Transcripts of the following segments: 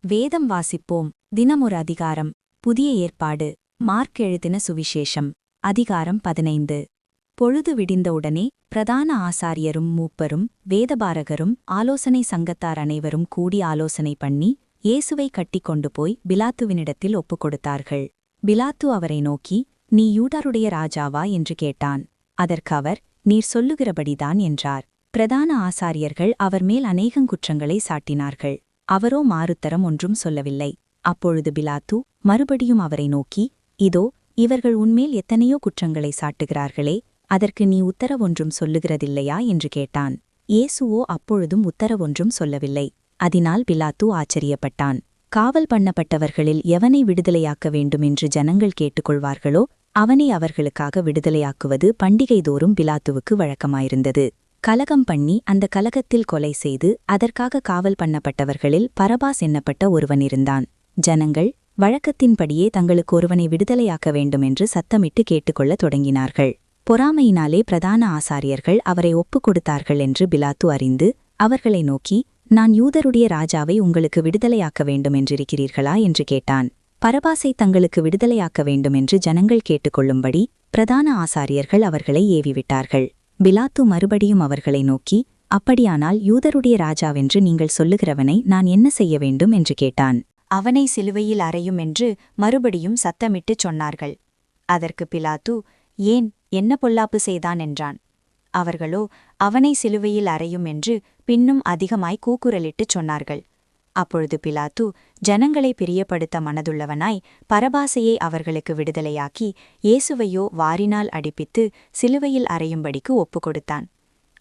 வேதம் வாசிப்போம். தினமொரு அதிகாரம். புதிய ஏற்பாடு. மார்க் எழுதின சுவிசேஷம். அதிகாரம் 15. பொழுது விடிந்தவுடனே பிரதான ஆசாரியரும் மூப்பரும் வேதபாரகரும் ஆலோசனை சங்கத்தார் அனைவரும் கூடி ஆலோசனை பண்ணி இயேசுவை கட்டிக் கொண்டு போய் பிலாத்துவினிடத்தில் ஒப்புக் கொடுத்தார்கள். பிலாத்து அவரை நோக்கி, நீ யூதருடைய ராஜாவா என்று கேட்டான். அதற்கு அவர், நீர் சொல்லுகிறபடிதான் என்றார். பிரதான ஆசாரியர்கள் அவர் மேல் அநேகங் குற்றங்களை சாட்டினார்கள். அவரோ மாறுத்தரம் ஒன்றும் சொல்லவில்லை. அப்பொழுது பிலாத்து மறுபடியும் அவரை நோக்கி, இதோ இவர்கள் உன்மேல் எத்தனையோ குற்றங்களை சாட்டுகிறார்களே, அதற்கு நீ உத்தரவொன்றும் சொல்லுகிறதில்லையா என்று கேட்டான். இயேசுவோ அப்பொழுதும் உத்தரவொன்றும் சொல்லவில்லை. அதனால் பிலாத்து ஆச்சரியப்பட்டான். காவல் பண்ணப்பட்டவர்களில் எவனை விடுதலையாக்க வேண்டுமென்று ஜனங்கள் கேட்டுக்கொள்வார்களோ அவனை அவர்களுக்காக விடுதலையாக்குவது பண்டிகைதோறும் பிலாத்துவுக்கு வழக்கமாயிருந்தது. கலகம் பண்ணி அந்த கலகத்தில் கொலை செய்து அதற்காக காவல் பண்ணப்பட்டவர்களில் பரபாஸ் என்னப்பட்ட ஒருவன் இருந்தான். ஜனங்கள் வழக்கத்தின்படியே தங்களுக்கு ஒருவனை விடுதலையாக்க வேண்டுமென்று சத்தமிட்டு கேட்டுக்கொள்ளத் தொடங்கினார்கள். பொறாமையினாலே பிரதான ஆசாரியர்கள் அவரை ஒப்புக் கொடுத்தார்கள் என்று பிலாத்து அறிந்து அவர்களை நோக்கி, நான் யூதருடைய ராஜாவை உங்களுக்கு விடுதலையாக்க வேண்டுமென்றிருக்கிறீர்களா என்று கேட்டான். பரபாசை தங்களுக்கு விடுதலையாக்க வேண்டுமென்று ஜனங்கள் கேட்டுக்கொள்ளும்படி பிரதான ஆசாரியர்கள் அவர்களை ஏவிவிட்டார்கள். பிலாத்து மறுபடியும் அவர்களை நோக்கி, அப்படியானால் யூதருடைய ராஜாவென்று நீங்கள் சொல்லுகிறவனை நான் என்ன செய்ய வேண்டும் என்று கேட்டான். அவனை சிலுவையில் அறையும் என்று மறுபடியும் சத்தமிட்டுச் சொன்னார்கள். அதற்கு பிலாத்து, ஏன், என்ன பொல்லாப்பு செய்தான் என்றான். அவர்களோ அவனை சிலுவையில் அறையும் என்று பின்னும் அதிகமாய் கூக்குரலிட்டுச் சொன்னார்கள். அப்பொழுது பிலாத்து ஜனங்களை பிரியப்படுத்த மனதுள்ளவனாய் பரபாசையை அவர்களுக்கு விடுதலையாக்கி இயேசுவையோ வாரினால் அடிப்பித்து சிலுவையில் அறையும்படிக்கு ஒப்புக் கொடுத்தான்.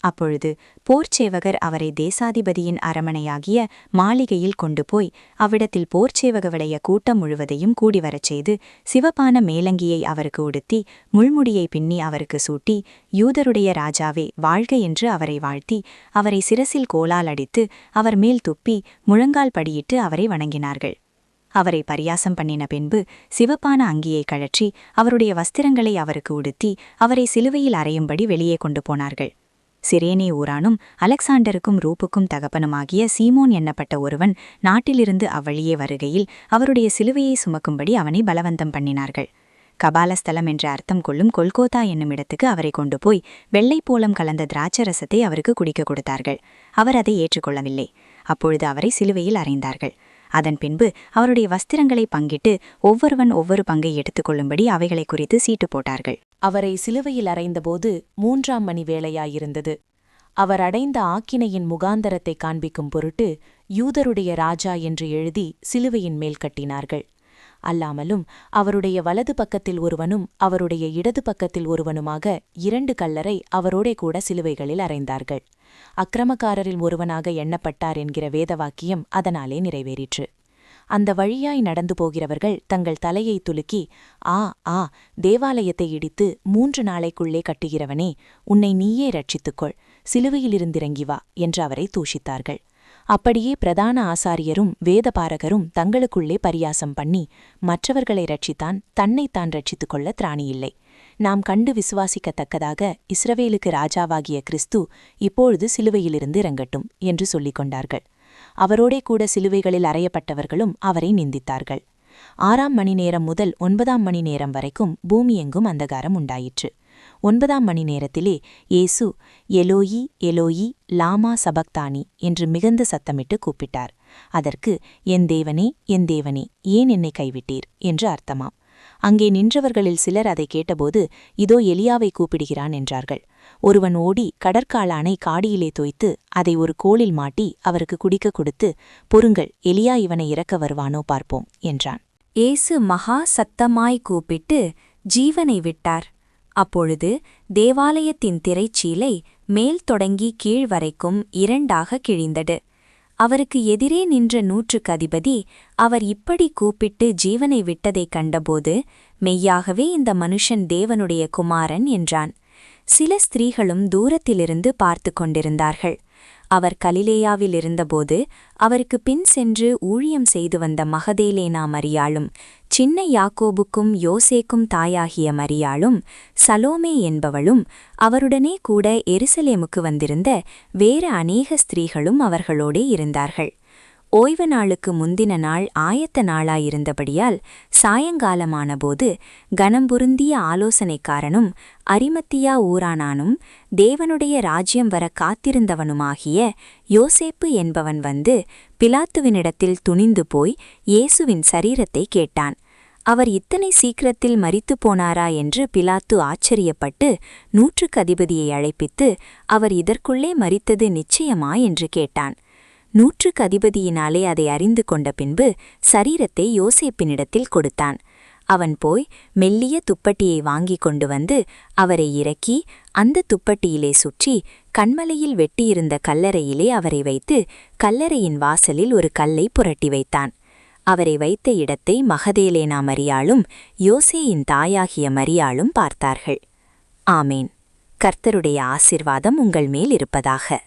அப்பொழுது போர்ச்சேவகர் அவரை தேசாதிபதியின் அரமனையாகிய மாளிகையில் கொண்டு போய் அவ்விடத்தில் போர்ச்சேவகவுடைய கூட்டம் முழுவதையும் கூடிவரச் செய்து சிவப்பான மேலங்கியை அவருக்கு உடுத்தி முள்முடியை பின்னி அவருக்கு சூட்டி, யூதருடைய ராஜாவே வாழ்க என்று அவரை வாழ்த்தி அவரை சிரசில் கோலால் அடித்து அவர் மேல் துப்பி முழங்கால் படியிட்டு அவரை வணங்கினார்கள். அவரை பரியாசம் பண்ணின பின்பு சிவப்பான அங்கியை கழற்றி அவருடைய வஸ்திரங்களை அவருக்கு உடுத்தி அவரை சிலுவையில் அறையும்படி வெளியே கொண்டு போனார்கள். சிரேனே ஊரானும் அலெக்சாண்டருக்கும் ரூப்புக்கும் தகப்பனுமாகிய சீமோன் என்னப்பட்ட ஒருவன் நாட்டிலிருந்து அவ்வழியே வருகையில் அவருடைய சிலுவையை சுமக்கும்படி அவனை பலவந்தம் பண்ணினார்கள். கபாலஸ்தலம் என்ற அர்த்தம் கொள்ளும் கொல்கோதா என்னும் இடத்துக்கு அவரை கொண்டு போய் வெள்ளைப்போளம் கலந்த திராட்சரசத்தை அவருக்கு குடிக்க கொடுத்தார்கள். அவர் அதை ஏற்றுக்கொள்ளவில்லை. அப்பொழுது அவரை சிலுவையில் அறைந்தார்கள். அதன் பின்பு அவருடைய வஸ்திரங்களை பங்கிட்டு ஒவ்வொருவன் ஒவ்வொரு பங்கை எடுத்துக்கொள்ளும்படி அவைகளை குறித்து சீட்டு போட்டார்கள். அவரை சிலுவையில் அறைந்தபோது 3ஆம் மணி வேளையாயிருந்தது. அவர் அடைந்த ஆக்கினையின் முகாந்தரத்தை காண்பிக்கும் பொருட்டு யூதருடைய ராஜா என்று எழுதி சிலுவையின் மேல் கட்டினார்கள். அல்லாமலும் அவருடைய வலது பக்கத்தில் ஒருவனும் அவருடைய இடது பக்கத்தில் ஒருவனுமாக 2 கல்லரை அவரோடே கூட சிலுவைகளில் அறைந்தார்கள். அக்கிரமக்காரரில் ஒருவனாக எண்ணப்பட்டார் என்கிற வேதவாக்கியம் அதனாலே நிறைவேறிற்று. அந்த வழியாய் நடந்து போகிறவர்கள் தங்கள் தலையை துலுக்கி, ஆ ஆ, தேவாலயத்தை இடித்து 3 நாளைக்குள்ளே கட்டுகிறவனே, உன்னை நீயே ரட்சித்துக்கொள், சிலுவையிலிருந்திறங்கி வா என்று அவரை தூஷித்தார்கள். அப்படியே பிரதான ஆசாரியரும் வேதபாரகரும் தங்களுக்குள்ளே பரியாசம் பண்ணி, மற்றவர்களை ரட்சித்தான், தன்னைத்தான் ரட்சித்துக் கொள்ள திராணியில்லை. நாம் கண்டு விசுவாசிக்கத்தக்கதாக இஸ்ரவேலுக்கு ராஜாவாகிய கிறிஸ்து இப்பொழுது சிலுவையிலிருந்து இறங்கட்டும் என்று சொல்லிக் கொண்டார்கள். அவரோடே கூட சிலுவைகளில் அறையப்பட்டவர்களும் அவரை நிந்தித்தார்கள். 6ஆம் மணி நேரம் முதல் 9ஆம் மணி நேரம் வரைக்கும் பூமியெங்கும் அந்தகாரம் உண்டாயிற்று. 9ஆம் மணி நேரத்திலே இயேசு, எலோயி எலோயி லாமா சபக்தானி என்று மிகுந்த சத்தமிட்டு கூப்பிட்டார். அதற்கு, என் தேவனே, என் தேவனே, ஏன் என்னை கைவிட்டீர் என்று அர்த்தமாம். அங்கே நின்றவர்களில் சிலர் அதை கேட்டபோது, இதோ எலியாவை கூப்பிடுகிறான் என்றார்கள். ஒருவன் ஓடி கடற்காளானை காடியிலே தோய்த்து அதை ஒரு கோலில் மாட்டி அவருக்கு குடிக்க கொடுத்து, பொறுங்கள், எலியா இவனை இறக்க வருவானோ பார்ப்போம் என்றான். இயேசு மகா சத்தமாய் கூப்பிட்டு ஜீவனை விட்டார். அப்பொழுது தேவாலயத்தின் திரைச்சீலை மேல் தொடங்கி கீழ் வரைக்கும் 2ஆக கிழிந்தது. அவருக்கு எதிரே நின்ற 100க்கு அதிபதி அவர் இப்படி கூப்பிட்டு ஜீவனை விட்டதைக் கண்டபோது, மெய்யாகவே இந்த மனுஷன் தேவனுடைய குமாரன் என்றான். சில ஸ்திரீகளும் தூரத்திலிருந்து பார்த்து கொண்டிருந்தார்கள். அவர் கலிலேயாவில் இருந்தபோது அவருக்கு பின் சென்று ஊழியம் செய்து வந்த மகதேலேனா மரியாளும், சின்ன யாக்கோபுக்கும் யோசேக்கும் தாயாகிய மரியாளும், சலோமே என்பவளும், அவருடனே கூட எருசலேமுக்கு வந்திருந்த வேறு அநேக ஸ்திரீகளும் அவர்களோடே இருந்தார்கள். ஓய்வு நாளுக்கு முந்தின நாள் ஆயத்த நாளாயிருந்தபடியால் சாயங்காலமானபோது கனம்புருந்திய ஆலோசனைக்காரனும் அரிமத்தியா ஊரானானும் தேவனுடைய ராஜ்யம் வர காத்திருந்தவனுமாகிய யோசேப்பு என்பவன் வந்து பிலாத்துவினிடத்தில் துணிந்து போய் இயேசுவின் சரீரத்தை கேட்டான். அவர் இத்தனை சீக்கிரத்தில் மரித்துப் போனாரா என்று பிலாத்து ஆச்சரியப்பட்டு 100க்கு அதிபதியை அழைப்பித்து, அவர் இதற்குள்ளே மரித்தது நிச்சயமா என்று கேட்டான். 100க்கு அதிபதியினாலே அதை அறிந்து கொண்ட பின்பு சரீரத்தை யோசேப்பினிடத்தில் கொடுத்தான். அவன் போய் மெல்லிய துப்பட்டியை வாங்கிக் கொண்டு வந்து அவரை இறக்கி அந்த துப்பட்டியிலே சுற்றி கண்மலையில் வெட்டியிருந்த கல்லறையிலே அவரை வைத்து கல்லறையின் வாசலில் ஒரு கல்லை புரட்டி வைத்தான். அவரை வைத்த இடத்தை மகதலேனா மரியாளும் யோசேயின் தாயாகிய மரியாளும் பார்த்தார்கள். ஆமேன். கர்த்தருடைய ஆசீர்வாதம் உங்கள் மேல் இருப்பதாக.